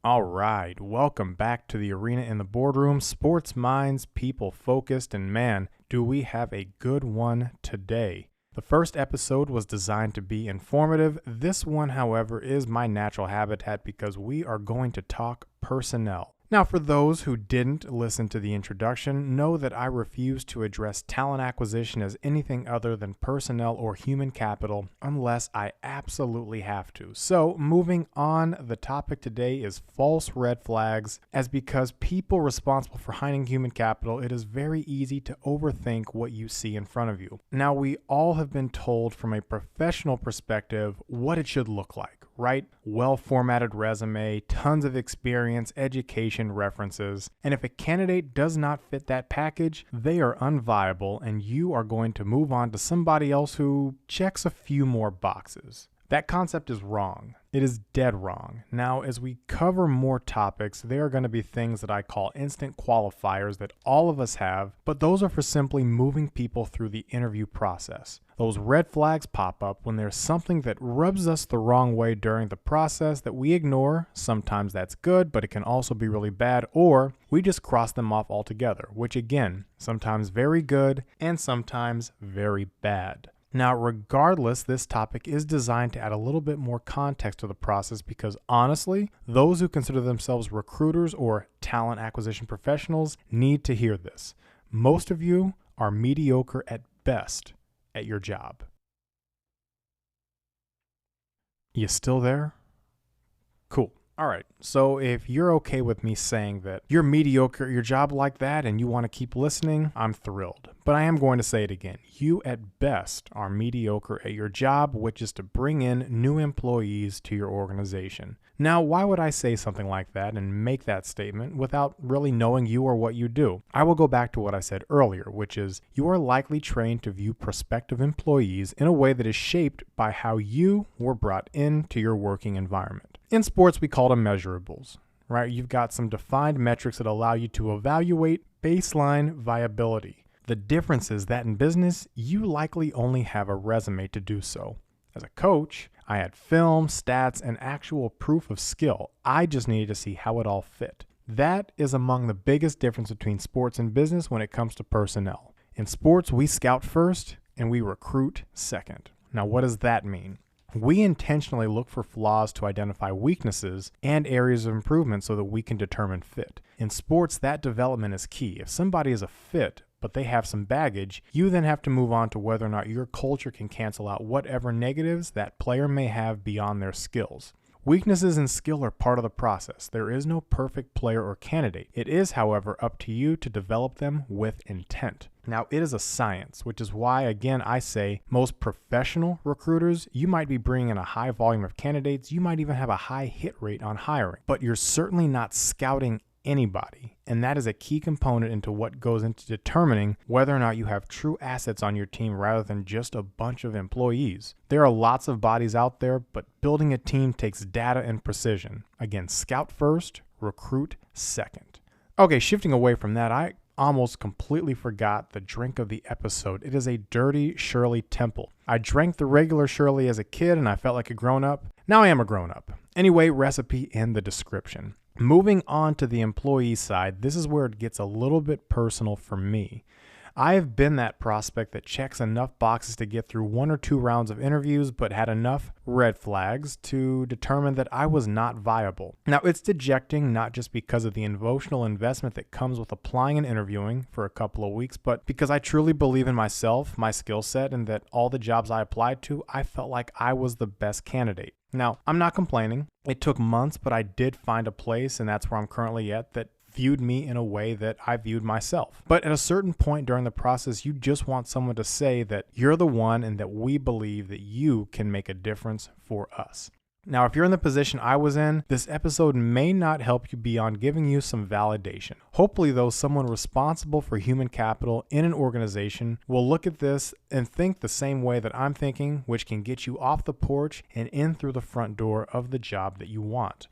All right, welcome back to the arena in the boardroom. Sports minds, people focused, and man, do we have a good one today. The first episode was designed to be informative. This one, however, is my natural habitat because we are going to talk personnel. Now, for those who didn't listen to the introduction, know that I refuse to address talent acquisition as anything other than personnel or human capital unless I absolutely have to. So, moving on, the topic today is false red flags, as because people responsible for hiring human capital, it is very easy to overthink what you see in front of you. Now, we all have been told from a professional perspective what it should look like, right? Well-formatted resume, tons of experience, education, references, and if a candidate does not fit that package, they are unviable and you are going to move on to somebody else who checks a few more boxes. That concept is wrong. It is dead wrong. Now, as we cover more topics, there are going to be things that I call instant qualifiers that all of us have, but those are for simply moving people through the interview process. Those red flags pop up when there's something that rubs us the wrong way during the process that we ignore. Sometimes that's good, but it can also be really bad, or we just cross them off altogether, which again, sometimes very good and sometimes very bad. Now, regardless, this topic is designed to add a little bit more context to the process because honestly, those who consider themselves recruiters or talent acquisition professionals need to hear this. Most of you are mediocre at best at your job. You still there? Cool. All right, so if you're okay with me saying that you're mediocre at your job like that and you want to keep listening, I'm thrilled. But I am going to say it again. You at best are mediocre at your job, which is to bring in new employees to your organization. Now, why would I say something like that and make that statement without really knowing you or what you do? I will go back to what I said earlier, which is you are likely trained to view prospective employees in a way that is shaped by how you were brought into your working environment. In sports, we call them measurables, right? You've got some defined metrics that allow you to evaluate baseline viability. The difference is that in business, you likely only have a resume to do so. As a coach, I had film, stats, and actual proof of skill. I just needed to see how it all fit. That is among the biggest difference between sports and business when it comes to personnel. In sports, we scout first and we recruit second. Now, what does that mean? We intentionally look for flaws to identify weaknesses and areas of improvement so that we can determine fit. In sports, that development is key. If somebody is a fit, but they have some baggage, you then have to move on to whether or not your culture can cancel out whatever negatives that player may have beyond their skills. Weaknesses and skill are part of the process. There is no perfect player or candidate. It is, however, up to you to develop them with intent. Now, it is a science, which is why, again, I say most professional recruiters, you might be bringing in a high volume of candidates. You might even have a high hit rate on hiring, but you're certainly not scouting anybody. And that is a key component into what goes into determining whether or not you have true assets on your team rather than just a bunch of employees. There are lots of bodies out there, but building a team takes data and precision. Again, scout first, recruit second. Okay, shifting away from that, I almost completely forgot the drink of the episode. It is a dirty Shirley Temple. I drank the regular Shirley as a kid and I felt like a grown-up. Now I am a grown-up. Anyway, recipe in the description. Moving on to the employee side, this is where it gets a little bit personal for me. I have been that prospect that checks enough boxes to get through 1 or 2 rounds of interviews, but had enough red flags to determine that I was not viable. Now, it's dejecting not just because of the emotional investment that comes with applying and interviewing for a couple of weeks, but because I truly believe in myself, my skill set, and that all the jobs I applied to, I felt like I was the best candidate. Now, I'm not complaining. It took months, but I did find a place, and that's where I'm currently at, that viewed me in a way that I viewed myself. But at a certain point during the process, you just want someone to say that you're the one and that we believe that you can make a difference for us. Now, if you're in the position I was in, this episode may not help you beyond giving you some validation. Hopefully, though, someone responsible for human capital in an organization will look at this and think the same way that I'm thinking, which can get you off the porch and in through the front door of the job that you want.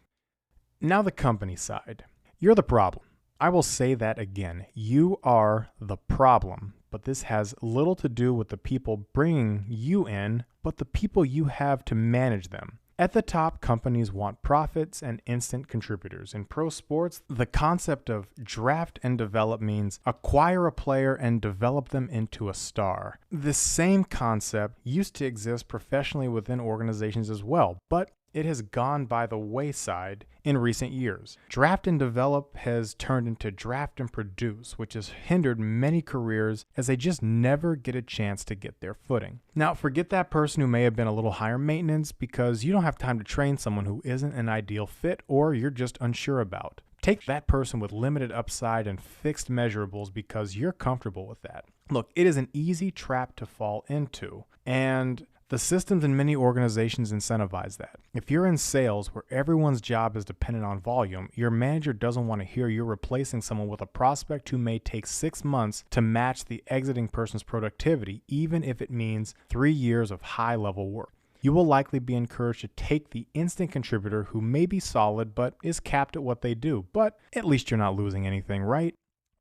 Now, the company side. You're the problem. I will say that again. You are the problem, but this has little to do with the people bringing you in, but the people you have to manage them. At the top, companies want profits and instant contributors. In pro sports, the concept of draft and develop means acquire a player and develop them into a star. This same concept used to exist professionally within organizations as well, but it has gone by the wayside in recent years. Draft and develop has turned into draft and produce, which has hindered many careers as they just never get a chance to get their footing. Now, forget that person who may have been a little higher maintenance because you don't have time to train someone who isn't an ideal fit or you're just unsure about. Take that person with limited upside and fixed measurables because you're comfortable with that. Look, it is an easy trap to fall into, and the systems in many organizations incentivize that. If you're in sales where everyone's job is dependent on volume, your manager doesn't want to hear you're replacing someone with a prospect who may take 6 months to match the exiting person's productivity, even if it means 3 years of high-level work. You will likely be encouraged to take the instant contributor who may be solid but is capped at what they do, but at least you're not losing anything, right?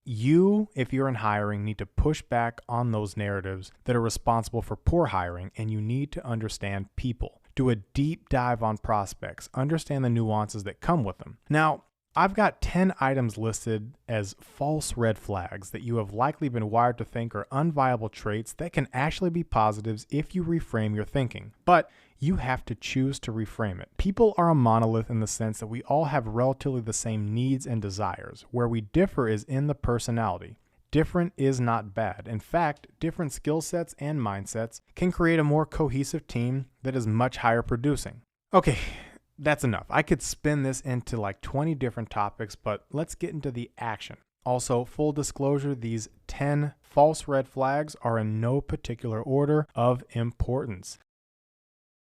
You, if you're in hiring, need to push back on those narratives that are responsible for poor hiring, and you need to understand people. Do a deep dive on prospects. Understand the nuances that come with them. Now, I've got 10 items listed as false red flags that you have likely been wired to think are unviable traits that can actually be positives if you reframe your thinking. But you have to choose to reframe it. People are a monolith in the sense that we all have relatively the same needs and desires. Where we differ is in the personality. Different is not bad. In fact, different skill sets and mindsets can create a more cohesive team that is much higher producing. Okay, that's enough. I could spin this into like 20 different topics, but let's get into the action. Also, full disclosure, these 10 false red flags are in no particular order of importance.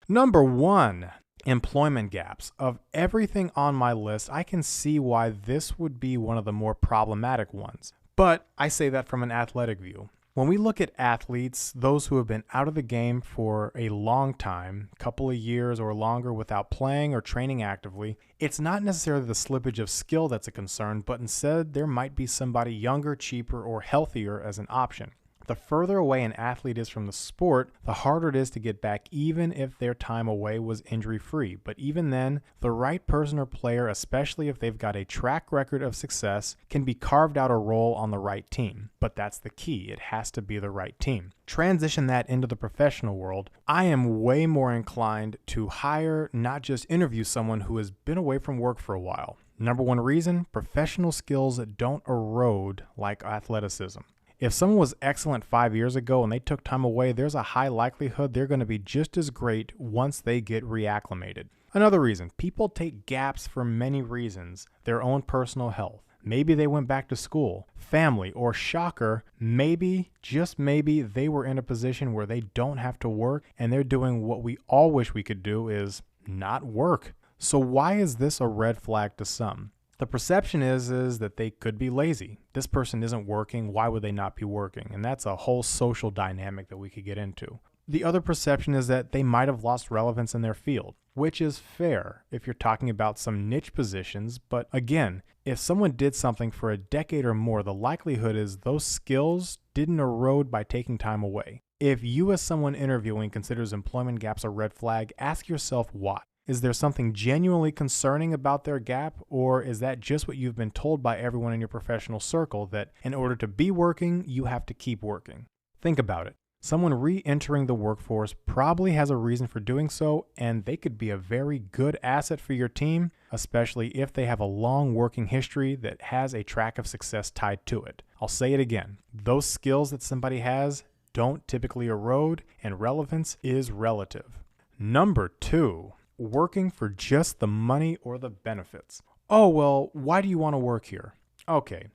Number 1, employment gaps. Of everything on my list, I can see why this would be one of the more problematic ones. But I say that from an athletic view. When we look at athletes, those who have been out of the game for a long time, a couple of years or longer without playing or training actively, it's not necessarily the slippage of skill that's a concern, but instead there might be somebody younger, cheaper, or healthier as an option. The further away an athlete is from the sport, the harder it is to get back even if their time away was injury-free. But even then, the right person or player, especially if they've got a track record of success, can be carved out a role on the right team. But that's the key. It has to be the right team. Transition that into the professional world. I am way more inclined to hire, not just interview someone who has been away from work for a while. Number 1 reason, professional skills don't erode like athleticism. If someone was excellent 5 years ago and they took time away, there's a high likelihood they're going to be just as great once they get reacclimated. Another reason, people take gaps for many reasons. Their own personal health. Maybe they went back to school, family, or shocker, maybe, just maybe, they were in a position where they don't have to work and they're doing what we all wish we could do is not work. So why is this a red flag to some? The perception is that they could be lazy. This person isn't working. Why would they not be working? And that's a whole social dynamic that we could get into. The other perception is that they might have lost relevance in their field, which is fair if you're talking about some niche positions. But again, if someone did something for a decade or more, the likelihood is those skills didn't erode by taking time away. If you as someone interviewing considers employment gaps a red flag, ask yourself why. Is there something genuinely concerning about their gap, or is that just what you've been told by everyone in your professional circle that in order to be working, you have to keep working? Think about it. Someone re-entering the workforce probably has a reason for doing so, and they could be a very good asset for your team, especially if they have a long working history that has a track of success tied to it. I'll say it again. Those skills that somebody has don't typically erode, and relevance is relative. Number 2. Working for just the money or the benefits. Oh, well, why do you want to work here? Okay,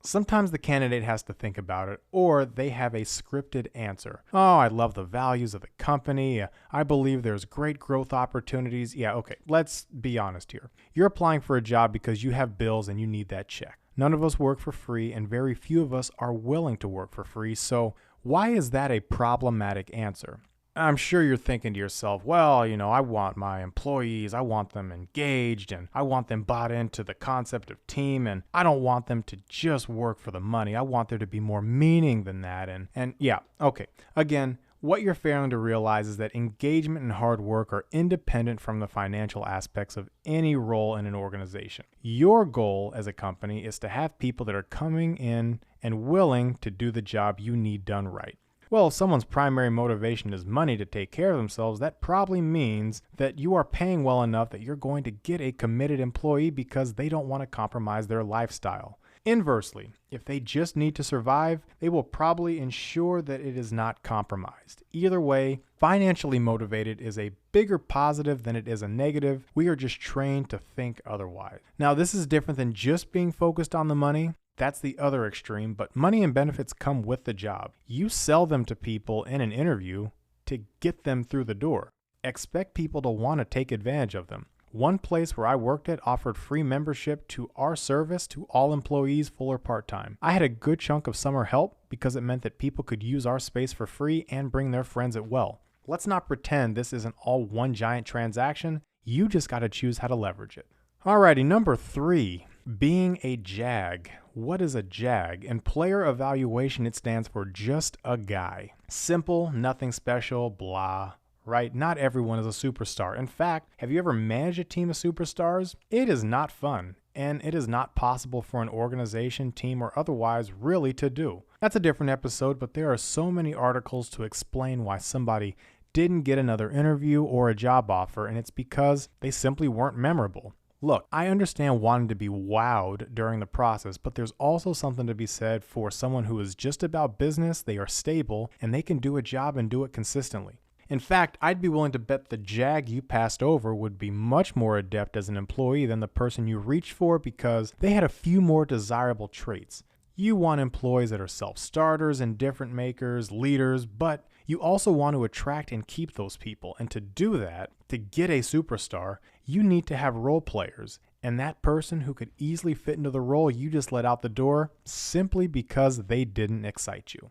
sometimes the candidate has to think about it, or they have a scripted answer. Oh, I love the values of the company. I believe there's great growth opportunities. Yeah, okay, let's be honest here. You're applying for a job because you have bills and you need that check. None of us work for free, and very few of us are willing to work for free. So why is that a problematic answer? I'm sure you're thinking to yourself, well, I want my employees, I want them engaged, and I want them bought into the concept of team, and I don't want them to just work for the money. I want there to be more meaning than that. And yeah, okay. Again, What you're failing to realize is that engagement and hard work are independent from the financial aspects of any role in an organization. Your goal as a company is to have people that are coming in and willing to do the job you need done right. Well, if someone's primary motivation is money to take care of themselves, that probably means that you are paying well enough that you're going to get a committed employee because they don't want to compromise their lifestyle. Inversely, if they just need to survive, they will probably ensure that it is not compromised. Either way, financially motivated is a bigger positive than it is a negative. We are just trained to think otherwise. Now, this is different than just being focused on the money. That's the other extreme, but money and benefits come with the job. You sell them to people in an interview to get them through the door. Expect people to want to take advantage of them. One place where I worked at offered free membership to our service to all employees, full or part-time. I had a good chunk of summer help because it meant that people could use our space for free and bring their friends as well. Let's not pretend this isn't all one giant transaction. You just got to choose how to leverage it. Alrighty, number 3, being a JAG. What is a JAG? In player evaluation, it stands for just a guy. Simple, nothing special, blah. Right? Not everyone is a superstar. In fact, have you ever managed a team of superstars? It is not fun, and it is not possible for an organization, team, or otherwise really to do. That's a different episode, but there are so many articles to explain why somebody didn't get another interview or a job offer, and it's because they simply weren't memorable. Look, I understand wanting to be wowed during the process, but there's also something to be said for someone who is just about business, they are stable, and they can do a job and do it consistently. In fact, I'd be willing to bet the JAG you passed over would be much more adept as an employee than the person you reached for because they had a few more desirable traits. You want employees that are self-starters and difference makers, leaders, but you also want to attract and keep those people. And to do that, to get a superstar, you need to have role players. And that person who could easily fit into the role you just let out the door simply because they didn't excite you.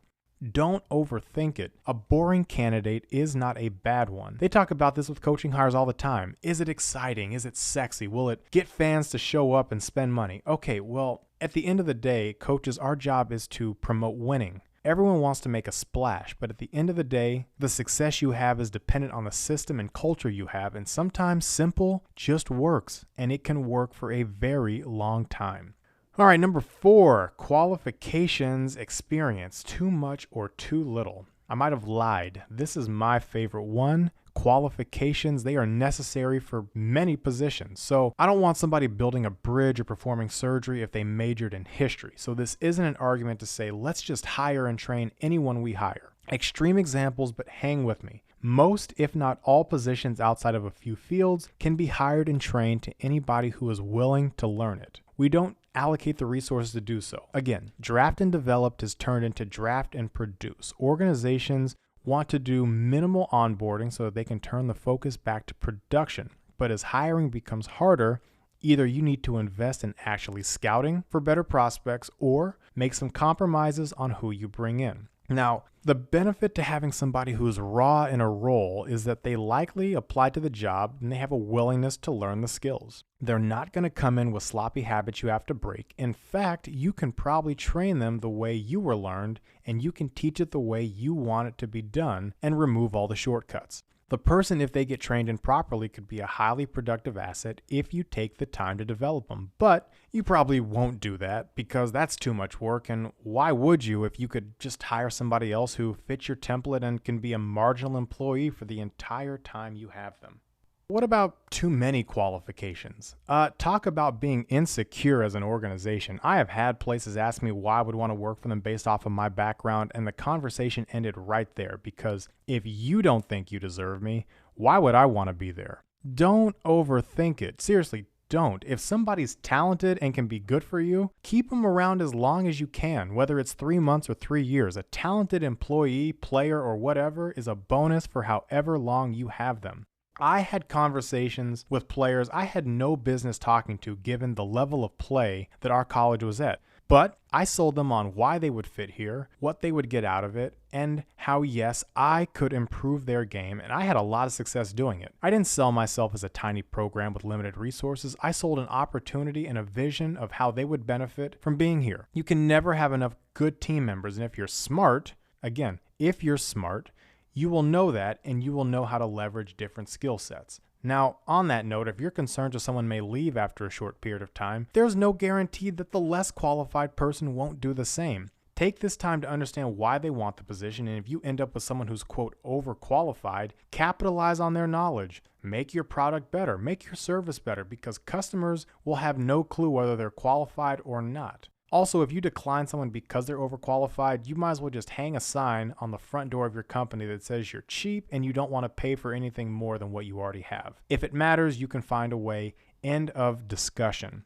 Don't overthink it. A boring candidate is not a bad one. They talk about this with coaching hires all the time. Is it exciting? Is it sexy? Will it get fans to show up and spend money? Okay, well, at the end of the day, coaches, our job is to promote winning. Everyone wants to make a splash, but at the end of the day, the success you have is dependent on the system and culture you have, and sometimes simple just works, and it can work for a very long time. All right, number 4, qualifications experience, too much or too little. I might have lied. This is my favorite one. Qualifications, they are necessary for many positions. So I don't want somebody building a bridge or performing surgery if they majored in history. So this isn't an argument to say, let's just hire and train anyone we hire. Extreme examples, but hang with me. Most, if not all, positions outside of a few fields can be hired and trained to anybody who is willing to learn it. We don't allocate the resources to do so. Again, draft and developed is turned into draft and produce. Organizations want to do minimal onboarding so that they can turn the focus back to production. But as hiring becomes harder, either you need to invest in actually scouting for better prospects or make some compromises on who you bring in. Now, the benefit to having somebody who is raw in a role is that they likely apply to the job and they have a willingness to learn the skills. They're not going to come in with sloppy habits you have to break. In fact, you can probably train them the way you were learned, and you can teach it the way you want it to be done and remove all the shortcuts. The person, if they get trained in properly, could be a highly productive asset if you take the time to develop them. But you probably won't do that because that's too much work. And why would you if you could just hire somebody else who fits your template and can be a marginal employee for the entire time you have them? What about too many qualifications? Talk about being insecure as an organization. I have had places ask me why I would want to work for them based off of my background, and the conversation ended right there because if you don't think you deserve me, why would I want to be there? Don't overthink it. Seriously, don't. If somebody's talented and can be good for you, keep them around as long as you can, whether it's 3 months or 3 years. A talented employee, player, or whatever is a bonus for however long you have them. I had conversations with players I had no business talking to given the level of play that our college was at. But I sold them on why they would fit here, what they would get out of it, and how, yes, I could improve their game, and I had a lot of success doing it. I didn't sell myself as a tiny program with limited resources. I sold an opportunity and a vision of how they would benefit from being here. You can never have enough good team members, and if you're smart, again, if you're smart, You will know that, and you will know how to leverage different skill sets. Now, on that note, if you're concerned that someone may leave after a short period of time, there's no guarantee that the less qualified person won't do the same. Take this time to understand why they want the position, and if you end up with someone who's, quote, overqualified, capitalize on their knowledge. Make your product better, make your service better, because customers will have no clue whether they're qualified or not. Also, if you decline someone because they're overqualified, you might as well just hang a sign on the front door of your company that says you're cheap and you don't want to pay for anything more than what you already have. If it matters, you can find a way. End of discussion.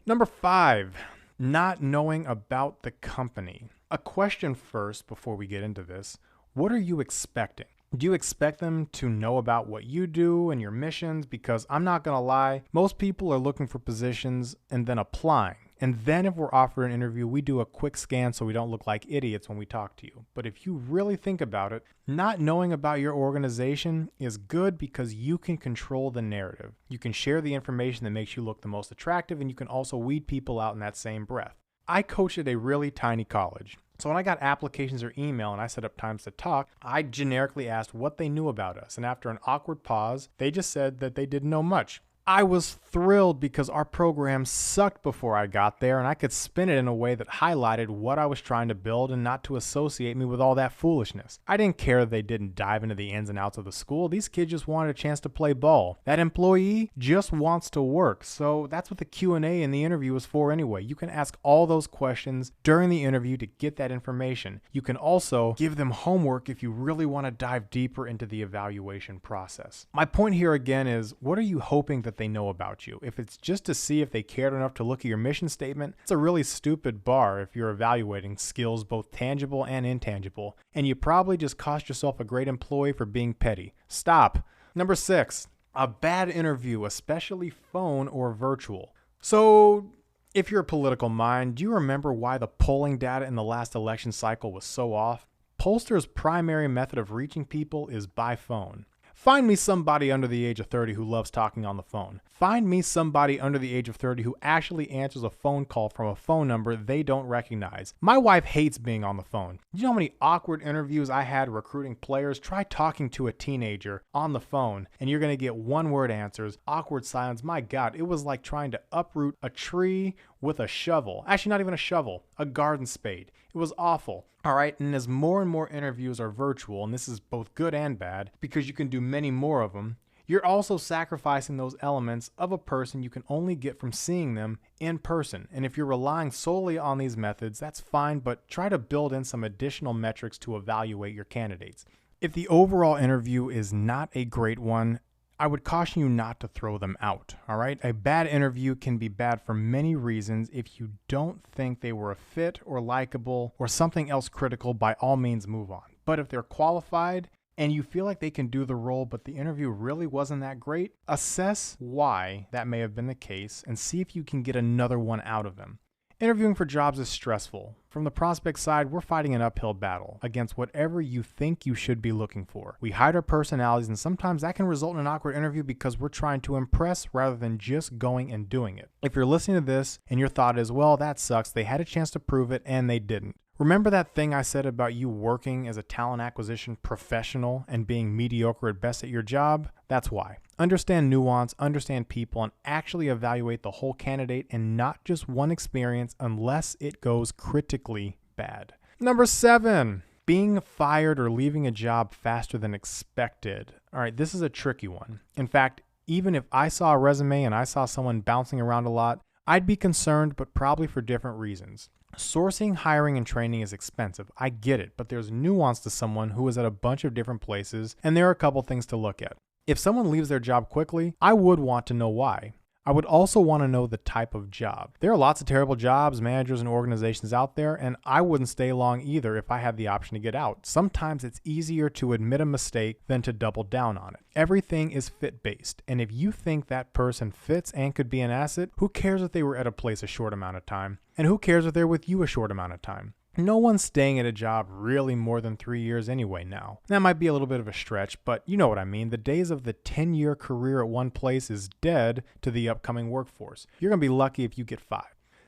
Number 5, not knowing about the company. A question first before we get into this. What are you expecting? Do you expect them to know about what you do and your missions? Because I'm not going to lie, most people are looking for positions and then applying. And then if we're offered an interview, we do a quick scan so we don't look like idiots when we talk to you. But if you really think about it, not knowing about your organization is good because you can control the narrative. You can share the information that makes you look the most attractive, and you can also weed people out in that same breath. I coached at a really tiny college. So when I got applications or email and I set up times to talk, I generically asked what they knew about us. And after an awkward pause, they just said that they didn't know much. I was thrilled because our program sucked before I got there, and I could spin it in a way that highlighted what I was trying to build and not to associate me with all that foolishness. I didn't care that they didn't dive into the ins and outs of the school. These kids just wanted a chance to play ball. That employee just wants to work, so that's what the Q&A in the interview was for anyway. You can ask all those questions during the interview to get that information. You can also give them homework if you really want to dive deeper into the evaluation process. My point here again is, what are you hoping that they know about you? If it's just to see if they cared enough to look at your mission statement, it's a really stupid bar if you're evaluating skills both tangible and intangible, and you probably just cost yourself a great employee for being petty. Stop. Number 6, a bad interview, especially phone or virtual. So if you're a political mind, do you remember why the polling data in the last election cycle was so off? Pollsters' primary method of reaching people is by phone. Find me somebody under the age of 30 who loves talking on the phone. Find me somebody under the age of 30 who actually answers a phone call from a phone number they don't recognize. My wife hates being on the phone. You know how many awkward interviews I had recruiting players? Try talking to a teenager on the phone and you're going to get one-word answers, awkward silence. My God, it was like trying to uproot a tree with a shovel. Actually, not even a shovel, a garden spade. It was awful. All right, and as more and more interviews are virtual, and this is both good and bad because you can do many more of them, you're also sacrificing those elements of a person you can only get from seeing them in person. And if you're relying solely on these methods, that's fine, but try to build in some additional metrics to evaluate your candidates. If the overall interview is not a great one, I would caution you not to throw them out, all right? A bad interview can be bad for many reasons. If you don't think they were a fit or likable or something else critical, by all means move on. But if they're qualified and you feel like they can do the role, but the interview really wasn't that great, assess why that may have been the case and see if you can get another one out of them. Interviewing for jobs is stressful. From the prospect side, we're fighting an uphill battle against whatever you think you should be looking for. We hide our personalities, and sometimes that can result in an awkward interview because we're trying to impress rather than just going and doing it. If you're listening to this and your thought is, well, that sucks, they had a chance to prove it and they didn't. Remember that thing I said about you working as a talent acquisition professional and being mediocre at best at your job? That's why. Understand nuance, understand people, and actually evaluate the whole candidate and not just one experience unless it goes critically bad. Number 7, being fired or leaving a job faster than expected. All right, this is a tricky one. In fact, even if I saw a resume and I saw someone bouncing around a lot, I'd be concerned, but probably for different reasons. Sourcing, hiring, and training is expensive. I get it, but there's nuance to someone who is at a bunch of different places, and there are a couple things to look at. If someone leaves their job quickly, I would want to know why. I would also want to know the type of job. There are lots of terrible jobs, managers, and organizations out there, and I wouldn't stay long either if I had the option to get out. Sometimes it's easier to admit a mistake than to double down on it. Everything is fit-based, and if you think that person fits and could be an asset, who cares if they were at a place a short amount of time? And who cares if they're with you a short amount of time? No one's staying at a job really more than 3 years anyway now. That might be a little bit of a stretch, but you know what I mean. The days of the 10-year career at one place is dead to the upcoming workforce. You're going to be lucky if you get 5.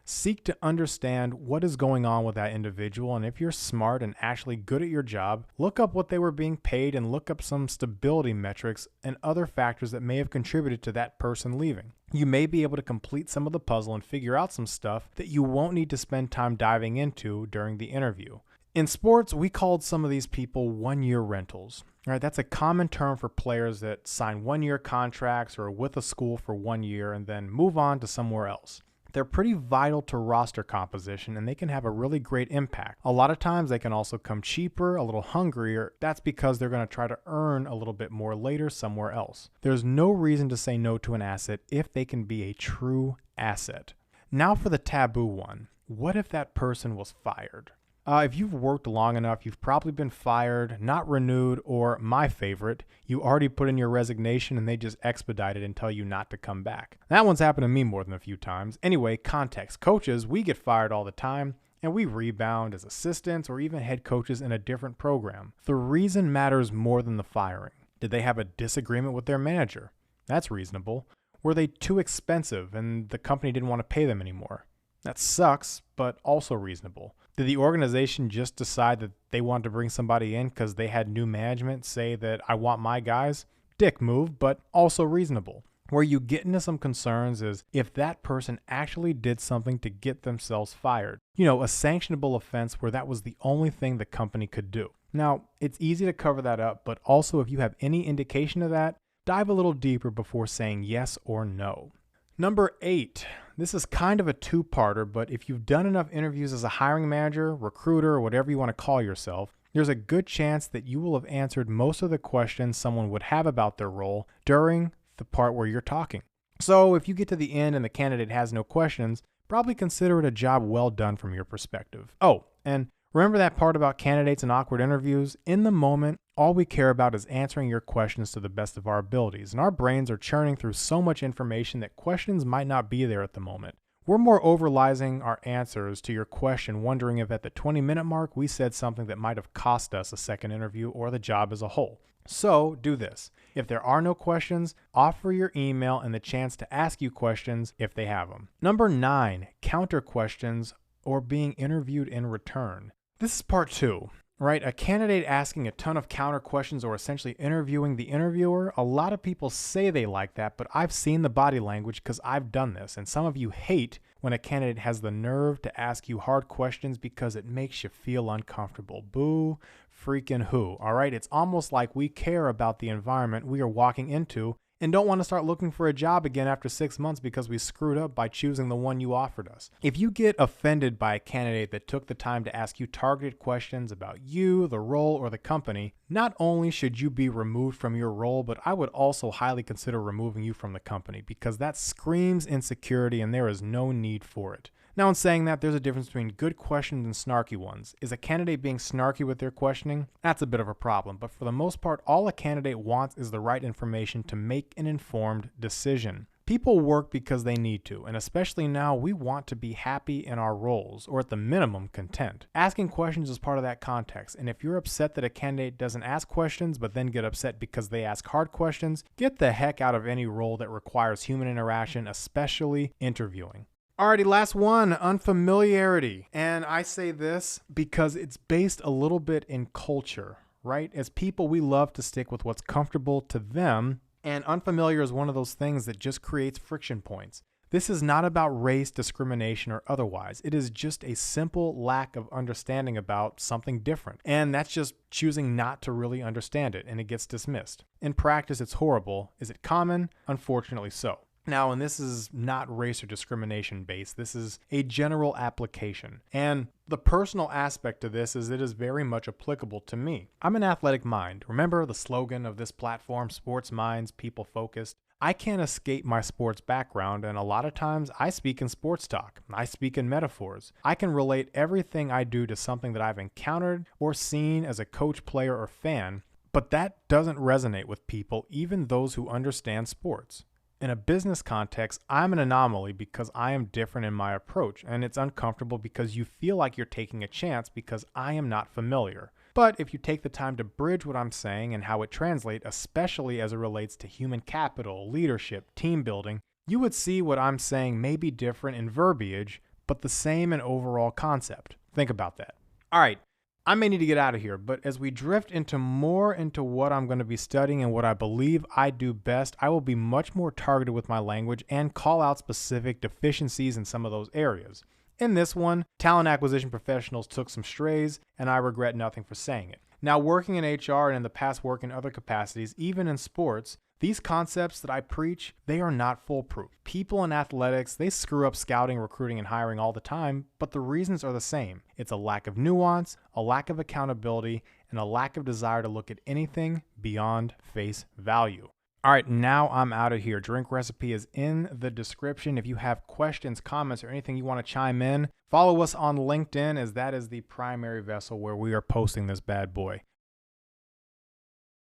Seek to understand what is going on with that individual, and if you're smart and actually good at your job, look up what they were being paid and look up some stability metrics and other factors that may have contributed to that person leaving. You may be able to complete some of the puzzle and figure out some stuff that you won't need to spend time diving into during the interview. In sports, we called some of these people one-year rentals. Right, that's a common term for players that sign one-year contracts or are with a school for 1 year and then move on to somewhere else. They're pretty vital to roster composition and they can have a really great impact. A lot of times they can also come cheaper, a little hungrier. That's because they're going to try to earn a little bit more later somewhere else. There's no reason to say no to an asset if they can be a true asset. Now for the taboo one. What if that person was fired? If you've worked long enough, you've probably been fired, not renewed, or my favorite, you already put in your resignation and they just expedite it and tell you not to come back. That one's happened to me more than a few times. Anyway, context. Coaches, we get fired all the time and we rebound as assistants or even head coaches in a different program. The reason matters more than the firing. Did they have a disagreement with their manager? That's reasonable. Were they too expensive and the company didn't want to pay them anymore? That sucks, but also reasonable. Did the organization just decide that they wanted to bring somebody in because they had new management say that I want my guys? Dick move, but also reasonable. Where you get into some concerns is if that person actually did something to get themselves fired. A sanctionable offense where that was the only thing the company could do. Now, it's easy to cover that up, but also if you have any indication of that, dive a little deeper before saying yes or no. Number 8. This is kind of a two-parter, but if you've done enough interviews as a hiring manager, recruiter, or whatever you want to call yourself, there's a good chance that you will have answered most of the questions someone would have about their role during the part where you're talking. So if you get to the end and the candidate has no questions, probably consider it a job well done from your perspective. Oh, and remember that part about candidates and awkward interviews? In the moment, all we care about is answering your questions to the best of our abilities, and our brains are churning through so much information that questions might not be there at the moment. We're more overanalyzing our answers to your question, wondering if at the 20-minute mark we said something that might have cost us a second interview or the job as a whole. So do this. If there are no questions, offer your email and the chance to ask you questions if they have them. Number 9, counter questions or being interviewed in return. This is part 2. Right? A candidate asking a ton of counter questions or essentially interviewing the interviewer. A lot of people say they like that, but I've seen the body language because I've done this. And some of you hate when a candidate has the nerve to ask you hard questions because it makes you feel uncomfortable. Boo freaking who. All right? It's almost like we care about the environment we are walking into and don't want to start looking for a job again after 6 months because we screwed up by choosing the one you offered us. If you get offended by a candidate that took the time to ask you targeted questions about you, the role, or the company, not only should you be removed from your role, but I would also highly consider removing you from the company because that screams insecurity and there is no need for it. Now, in saying that, there's a difference between good questions and snarky ones. Is a candidate being snarky with their questioning? That's a bit of a problem, but for the most part, all a candidate wants is the right information to make an informed decision. People work because they need to, and especially now, we want to be happy in our roles, or at the minimum, content. Asking questions is part of that context, and if you're upset that a candidate doesn't ask questions, but then get upset because they ask hard questions, get the heck out of any role that requires human interaction, especially interviewing. Alrighty, last one, unfamiliarity. And I say this because it's based a little bit in culture, right? As people, we love to stick with what's comfortable to them, and unfamiliar is one of those things that just creates friction points. This is not about race, discrimination, or otherwise. It is just a simple lack of understanding about something different. And that's just choosing not to really understand it, and it gets dismissed. In practice, it's horrible. Is it common? Unfortunately so. Now, and this is not race or discrimination based, this is a general application. And the personal aspect of this is it is very much applicable to me. I'm an athletic mind. Remember the slogan of this platform, sports minds, people focused? I can't escape my sports background, and a lot of times I speak in sports talk. I speak in metaphors. I can relate everything I do to something that I've encountered or seen as a coach, player, or fan, but that doesn't resonate with people, even those who understand sports. In a business context, I'm an anomaly because I am different in my approach, and it's uncomfortable because you feel like you're taking a chance because I am not familiar. But if you take the time to bridge what I'm saying and how it translates, especially as it relates to human capital, leadership, team building, you would see what I'm saying may be different in verbiage, but the same in overall concept. Think about that. All right, I may need to get out of here, but as we drift more into what I'm going to be studying and what I believe I do best, I will be much more targeted with my language and call out specific deficiencies in some of those areas. In this one, talent acquisition professionals took some strays, and I regret nothing for saying it. Now, working in HR and in the past work in other capacities, even in sports, these concepts that I preach, they are not foolproof. People in athletics, they screw up scouting, recruiting, and hiring all the time, but the reasons are the same. It's a lack of nuance, a lack of accountability, and a lack of desire to look at anything beyond face value. All right, now I'm out of here. Drink recipe is in the description. If you have questions, comments, or anything you want to chime in, follow us on LinkedIn, as that is the primary vessel where we are posting this bad boy.